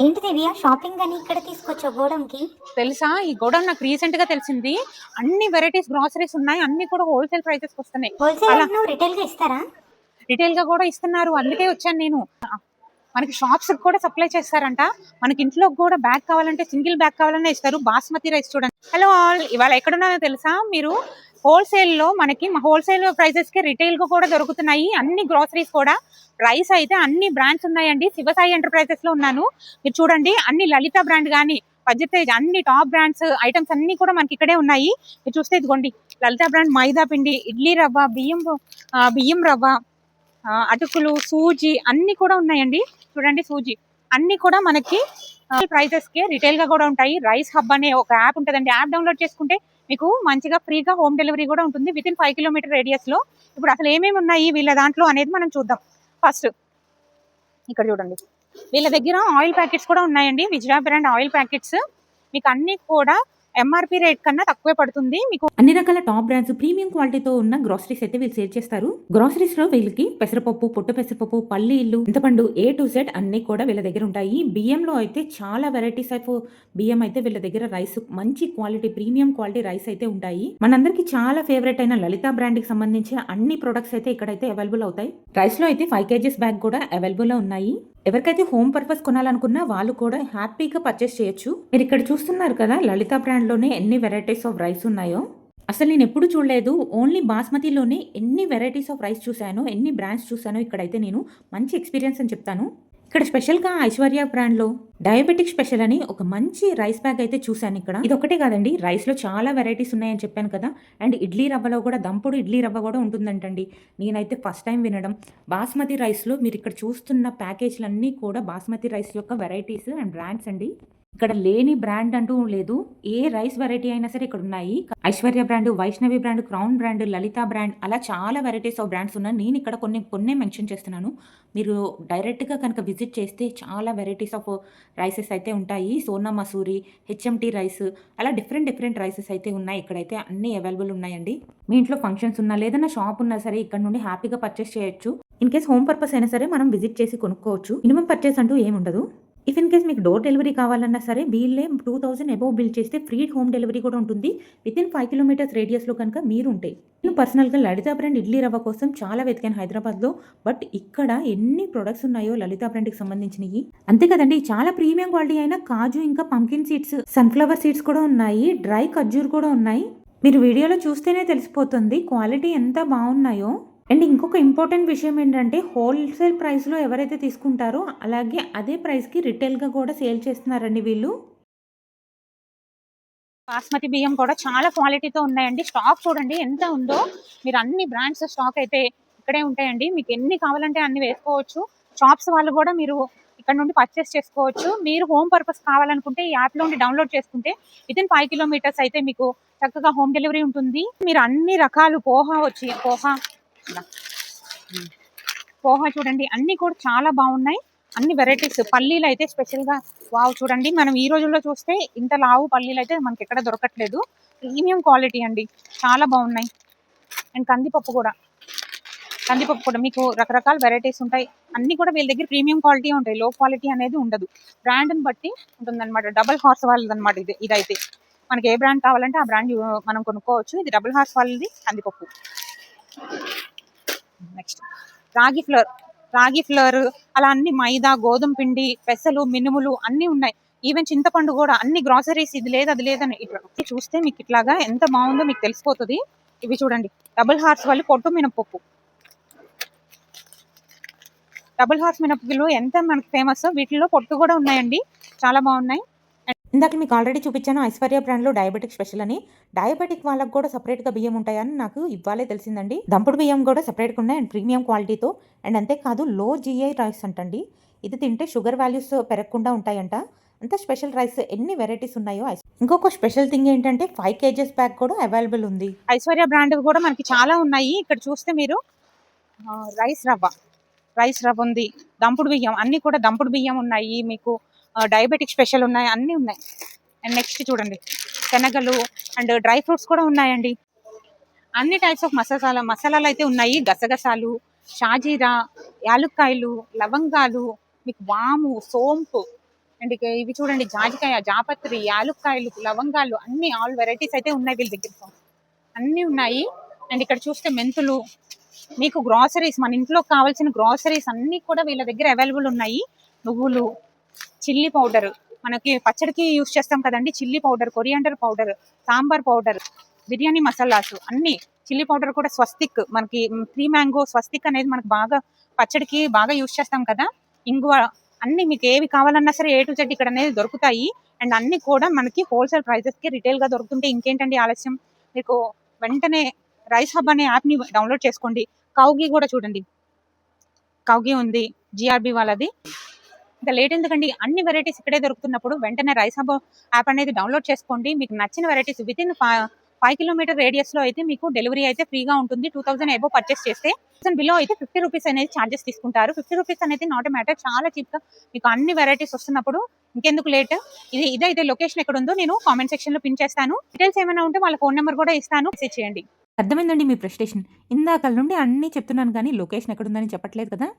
ఏంటి దివ్య షాపింగ్ అని ఇక్కడ తీసుకొచ్చావు గోడంకి? తెలుసా, ఈ గోడౌన్ నాకు రీసెంట్ గా తెలిసింది. అన్ని వెరైటీస్ గ్రాసరీస్ ఉన్నాయి, అన్ని కూడా హోల్సేల్ ప్రైసెస్ వస్తున్నాయి. హోల్సేల్ అలా అంటున్నావు, రిటైల్ గా ఇస్తారా? రిటైల్ గా కూడా ఇస్తున్నారు, అందుకే వచ్చాను నేను. మనకి షాప్స్ కూడా సప్లై చేస్తారంట. మనకి ఇంట్లో కూడా బ్యాగ్ కావాలంటే సింగిల్ బ్యాగ్ కావాలన్నా ఇస్తారు. బాస్మతి రైస్ చూడండి. హలో ఆల్, ఇవాళ ఎక్కడున్నానో తెలుసా మీరు? హోల్సేల్ లో మనకి హోల్సేల్ ప్రైసెస్ కి రిటైల్ గా కూడా దొరుకుతున్నాయి అన్ని గ్రాసరీస్ కూడా. రైస్ అయితే అన్ని బ్రాండ్స్ ఉన్నాయండి. శివసాయి ఎంటర్ప్రైజెస్ లో ఉన్నాను. మీరు చూడండి, అన్ని లలిత బ్రాండ్ గానీ పద్యతేజ్ అన్ని టాప్ బ్రాండ్స్ ఐటమ్స్ అన్ని కూడా మనకి ఇక్కడే ఉన్నాయి. మీరు చూస్తే ఇదిగోండి, లలిత బ్రాండ్ మైదా పిండి, ఇడ్లీ రవ్వ, బియ్యం రవ్వ, అటుకులు, సూజీ అన్ని కూడా ఉన్నాయండి. చూడండి, సూజీ అన్ని కూడా మనకి ప్రైసెస్ కి రిటైల్ గా కూడా ఉంటాయి. రైస్ హబ్ అనే ఒక యాప్ ఉంటుందండి. యాప్ డౌన్లోడ్ చేసుకుంటే మీకు మంచిగా ఫ్రీగా హోమ్ డెలివరీ కూడా ఉంటుంది విత్ ఇన్ 5 కిలోమీటర్ రేడియస్ లో. ఇప్పుడు అసలు ఏమేమి ఉన్నాయి వీళ్ళ దాంట్లో అనేది మనం చూద్దాం. ఫస్ట్ ఇక్కడ చూడండి, వీళ్ళ దగ్గర ఆయిల్ ప్యాకెట్స్ కూడా ఉన్నాయండి. విజయ బ్రాండ్ ఆయిల్ ప్యాకెట్స్ మీకు అన్ని కూడా ఎంఆర్పి రేట్ కన్నా తక్కువే పడుతుంది. మీకు అన్ని రకాల టాప్ బ్రాండ్స్ ప్రీమియం క్వాలిటీతో ఉన్న గ్రాసరీస్ అయితే వీళ్ళు సేల్ చేస్తారు. గ్రాసరీస్ లో వీళ్ళకి పెసరపప్పు, పొట్టు పెసరపప్పు, పల్లీలు, చింతపండు A to Z అన్ని కూడా వీళ్ళ దగ్గర ఉంటాయి. బియ్యంలో అయితే చాలా వెరైటీస్ ఆఫ్ బియ్యం అయితే వీళ్ళ దగ్గర రైస్ మంచి క్వాలిటీ ప్రీమియం క్వాలిటీ రైస్ అయితే ఉంటాయి. మనందరికి చాలా ఫేవరెట్ అయిన లలిత బ్రాండ్ కి సంబంధించిన అన్ని ప్రొడక్ట్స్ అయితే ఇక్కడైతే అవైలబుల్ అవుతాయి. రైస్ లో అయితే 5 kgs బ్యాగ్ కూడా అవైలబుల్ లో ఉన్నాయి. ఎవరికైతే హోమ్ పర్పస్ కొనాలనుకున్నా వాళ్ళు కూడా హ్యాపీగా పర్చేస్ చేయొచ్చు. మీరు ఇక్కడ చూస్తున్నారు కదా, లలిత బ్రాండ్ లోనే ఎన్ని వెరైటీస్ ఆఫ్ రైస్ ఉన్నాయో. అసలు నేను ఎప్పుడు చూడలేదు. ఓన్లీ బాస్మతిలోనే ఎన్ని వెరైటీస్ ఆఫ్ రైస్ చూశాను, ఎన్ని బ్రాండ్స్ చూశాను. ఇక్కడైతే నేను మంచి ఎక్స్పీరియన్స్ అని చెప్తాను. ఇక్కడ స్పెషల్గా ఐశ్వర్య బ్రాండ్లో డయాబెటిక్ స్పెషల్ అని ఒక మంచి రైస్ బ్యాగ్ అయితే చూశాను ఇక్కడ. ఇది ఒకటే కాదండి, రైస్లో చాలా వెరైటీస్ ఉన్నాయని చెప్పాను కదా. అండ్ ఇడ్లీ రవ్వలో కూడా దంపుడు ఇడ్లీ రవ్వ కూడా ఉంటుందంటండి. నేనైతే ఫస్ట్ టైం వినడం. బాస్మతి రైస్లో మీరు ఇక్కడ చూస్తున్న ప్యాకేజీలన్నీ కూడా బాస్మతి రైస్ యొక్క వెరైటీస్ అండ్ బ్రాండ్స్ అండి. ఇక్కడ లేని బ్రాండ్ అంటూ లేదు. ఏ రైస్ వెరైటీ అయినా సరే ఇక్కడ ఉన్నాయి. Aishwarya brand, Vaishnavi brand, crown brand, Lalitha brand, అలా చాలా వెరైటీస్ ఆఫ్ బ్రాండ్స్ ఉన్నాయి. నేను ఇక్కడ కొన్ని మెన్షన్ చేస్తున్నాను. మీరు డైరెక్ట్గా కనుక విజిట్ చేస్తే చాలా వెరైటీస్ ఆఫ్ రైసెస్ అయితే ఉంటాయి. సోనా మసూరి, HMT రైస్, అలా డిఫరెంట్ రైసెస్ అయితే ఉన్నాయి. ఇక్కడైతే అన్ని అవైలబుల్ ఉన్నాయండి. మీ ఇంట్లో ఫంక్షన్స్ ఉన్నా లేదన్నా షాప్ ఉన్నా సరే ఇక్కడ నుండి హ్యాపీగా పర్చేస్ చేయొచ్చు. ఇన్ కేస్ హోమ్ పర్పస్ అయినా సరే మనం విజిట్ చేసి కొనుక్కోవచ్చు. మినిమం పర్చేస్ అంటూ ఏముండదు. ఇఫ్ ఇన్ కేస్ మీకు డోర్ డెలివరీ కావాలన్నా సరే వీళ్ళే 2000 అబోవ్ బిల్ చేస్తే ఫ్రీ హోమ్ డెలివరీ కూడా ఉంటుంది విత్ ఇన్ 5 కిలోమీటర్స్ రేడియస్లో కనుక మీరు ఉంటే. నేను పర్సనల్గా లలిత బ్రాండ్ ఇడ్లీ రవ్వ కోసం చాలా వెతికాను హైదరాబాద్లో. బట్ ఇక్కడ ఎన్ని ప్రొడక్ట్స్ ఉన్నాయో లలిత బ్రాండ్కి సంబంధించినవి. అంతే కదండి, చాలా ప్రీమియం క్వాలిటీ అయిన కాజు, ఇంకా పంకిన్ సీడ్స్, సన్ఫ్లవర్ సీడ్స్ కూడా ఉన్నాయి. డ్రై ఖర్జూర్ కూడా ఉన్నాయి. మీరు వీడియోలో చూస్తేనే తెలిసిపోతుంది క్వాలిటీ ఎంత బాగున్నాయో. అండ్ ఇంకొక ఇంపార్టెంట్ విషయం ఏంటంటే హోల్సేల్ ప్రైస్లో ఎవరైతే తీసుకుంటారో అలాగే అదే ప్రైస్కి రిటైల్గా కూడా సేల్ చేస్తున్నారండి వీళ్ళు. బాస్మతి బియ్యం కూడా చాలా క్వాలిటీతో ఉన్నాయండి. స్టాక్ చూడండి ఎంత ఉందో. మీరు అన్ని బ్రాండ్స్ స్టాక్ అయితే ఇక్కడే ఉంటాయండి. మీకు ఎన్ని కావాలంటే అన్ని వేసుకోవచ్చు. షాప్స్ వాళ్ళు కూడా మీరు ఇక్కడ నుండి పర్చేస్ చేసుకోవచ్చు. మీరు హోమ్ పర్పస్ కావాలనుకుంటే ఈ యాప్ నుండి డౌన్లోడ్ చేసుకుంటే విత్ ఇన్ 5 కిలోమీటర్స్ అయితే మీకు చక్కగా హోమ్ డెలివరీ ఉంటుంది. మీరు అన్ని రకాలు పోహా చూడండి, అన్ని కూడా చాలా బాగున్నాయి. అన్ని వెరైటీస్. పల్లీలు అయితే స్పెషల్గా వావ్ చూడండి, మనం ఈ రోజుల్లో చూస్తే ఇంత లావు పల్లీలు అయితే మనకి ఎక్కడ దొరకట్లేదు. ప్రీమియం క్వాలిటీ అండి, చాలా బాగున్నాయి. అండ్ కందిపప్పు కూడా మీకు రకరకాల వెరైటీస్ ఉంటాయి. అన్ని కూడా వీళ్ళ దగ్గర ప్రీమియం క్వాలిటీ ఉంటాయి, లో క్వాలిటీ అనేది ఉండదు. బ్రాండ్ని బట్టి ఉంటుందన్నమాట. డబల్ హార్స్ వాళ్ళది అనమాట ఇదైతే. మనకి ఏ బ్రాండ్ కావాలంటే ఆ బ్రాండ్ మనం కొనుక్కోవచ్చు. ఇది డబుల్ హార్స్ వాళ్ళది కందిపప్పు. నెక్స్ట్ రాగి ఫ్లోర్ అలా అన్ని మైదా, గోధుమ పిండి, పెసలు, మినుములు అన్ని ఉన్నాయి. ఈవెన్ చింతపండు కూడా. అన్ని గ్రాసరీస్, ఇది లేదు అది లేదని ఇట్లా చూస్తే మీకు ఇట్లాగా ఎంత బాగుందో మీకు తెలిసిపోతుంది. ఇవి చూడండి, డబుల్ హార్స్ వాళ్ళు పొట్టు మినపప్పు. డబుల్ హార్స్ మినపప్పులు ఎంత మనకి ఫేమస్, వీటిలో పొట్టు కూడా ఉన్నాయండి, చాలా బాగున్నాయి. ఇందాక మీకు ఆల్రెడీ చూపించాను ఐశ్వర్య బ్రాండ్లో డయాబెటిక్ స్పెషల్ అని. డయాబెటిక్ వాళ్ళకి కూడా సపరేట్గా బియ్యం ఉంటాయని నాకు ఇవ్వాలే తెలిసిందండి. దంపుడు బియ్యం కూడా సపరేట్గా ఉన్నాయి అండ్ ప్రీమియం క్వాలిటీతో. అండ్ అంతేకాదు లో GI రైస్ అంటండి. ఇది తింటే షుగర్ వాల్యూస్ పెరగకుండా ఉంటాయంట. అంత స్పెషల్ రైస్ ఎన్ని వెరైటీస్ ఉన్నాయో. ఇంకొక స్పెషల్ థింగ్ ఏంటంటే 5 kgs బ్యాగ్ కూడా అవైలబుల్ ఉంది. ఐశ్వర్య బ్రాండ్ కూడా మనకి చాలా ఉన్నాయి. ఇక్కడ చూస్తే మీరు రైస్ రవ్వ ఉంది, దంపుడు బియ్యం, అన్ని కూడా దంపుడు బియ్యం ఉన్నాయి. మీకు డయాబెటిక్ స్పెషల్ ఉన్నాయి, అన్నీ ఉన్నాయి. అండ్ నెక్స్ట్ చూడండి, శనగలు అండ్ డ్రై ఫ్రూట్స్ కూడా ఉన్నాయండి. అన్ని టైప్స్ ఆఫ్ మసాలాలు అయితే ఉన్నాయి. గసగసాలు, షాజీరా, యాలుక్కాయలు, లవంగాలు, మీకు వాము, సోంపు అండ్ ఇవి చూడండి, జాజికాయ, జాపత్రి, యాలుక్కాయలు, లవంగాలు అన్ని ఆల్ వెరైటీస్ అయితే ఉన్నాయి వీళ్ళ దగ్గర, అన్నీ ఉన్నాయి. అండ్ ఇక్కడ చూస్తే మెంతులు, మీకు గ్రాసరీస్, మన ఇంట్లో కావాల్సిన గ్రాసరీస్ అన్నీ కూడా వీళ్ళ దగ్గర అవైలబుల్ ఉన్నాయి. నువ్వులు, చిల్లీ పౌడర్, మనకి పచ్చడికి యూస్ చేస్తాం కదండి, chilli powder, coriander powder, sambar powder, biryani masalas అన్ని, చిల్లీ పౌడర్ కూడా స్వస్తిక్, మనకి 3 మ్యాంగో స్వస్తిక్ అనేది మనకు బాగా పచ్చడికి బాగా యూస్ చేస్తాం కదా, ఇంగువ, అన్ని మీకు ఏవి కావాలన్నా సరే A to Z ఇక్కడ అనేది దొరుకుతాయి. అండ్ అన్ని కూడా మనకి హోల్సేల్ ప్రైజెస్ కి రిటైల్ గా దొరుకుతుంటే ఇంకేంటండి ఆలస్యం, మీకు వెంటనే రైస్ హబ్ అనే యాప్ ని డౌన్లోడ్ చేసుకోండి. కౌగి కూడా చూడండి, కౌగి ఉంది, GRB వాళ్ళది. ఇంకా లేట్ ఎందుకండి, అన్ని వెరైటీస్ ఇక్కడే దొరుకుతున్నప్పుడు వెంటనే రైస్ హబ్ యాప్ అనేది డౌన్లోడ్ చేసుకోండి. మీకు నచ్చిన varieties within 5 kilometre radius లో అయితే మీకు డెలివరీ అయితే ఫ్రీగా ఉంటుంది. 2000 ఎబో పర్చేస్ చేస్తే 1000 బిలో అయితే 50 రూపీస్ అనేది ఛార్జెస్ తీసుకుంటారు. 50 రూపీస్ అనేది నాట్ మ్యాటర్, చాలా చీప్ గా మీకు అన్ని వెరైటీస్ వస్తున్నప్పుడు ఇంకెందుకు లేట్. ఇదైతే లొకేషన్ ఎక్కడ ఉందో నేను కామెంట్ సెక్షన్ లో పిన్ చేస్తాను. డీటెయిల్స్ ఏమైనా ఉంటే వాళ్ళ ఫోన్ నెంబర్ కూడా ఇస్తాను, మెసేజ్ చేయండి. అర్థమైందండి మీ ఫ్రస్ట్రేషన్. ఇందాక నుండి అన్నీ చెప్తున్నాను కానీ లొకేషన్ ఎక్కడుందని చెప్పట్లేదు కదా.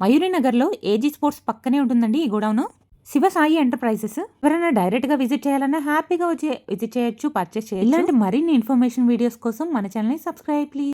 మయూరి నగర్లో ఏజీ స్పోర్ట్స్ పక్కనే ఉంటుందండి ఈ గోడౌన్. శివ సాయి ఎంటర్ప్రైజెస్. ఎవరైనా డైరెక్ట్ గా విజిట్ చేయాలన్నా హ్యాపీగా వచ్చి విజిట్ చేయొచ్చు, పర్చేస్ చేయొచ్చు. ఇలాంటి మరిన్ని ఇన్ఫర్మేషన్ వీడియోస్ కోసం మన ఛానల్ ని సబ్స్క్రైబ్ ప్లీజ్.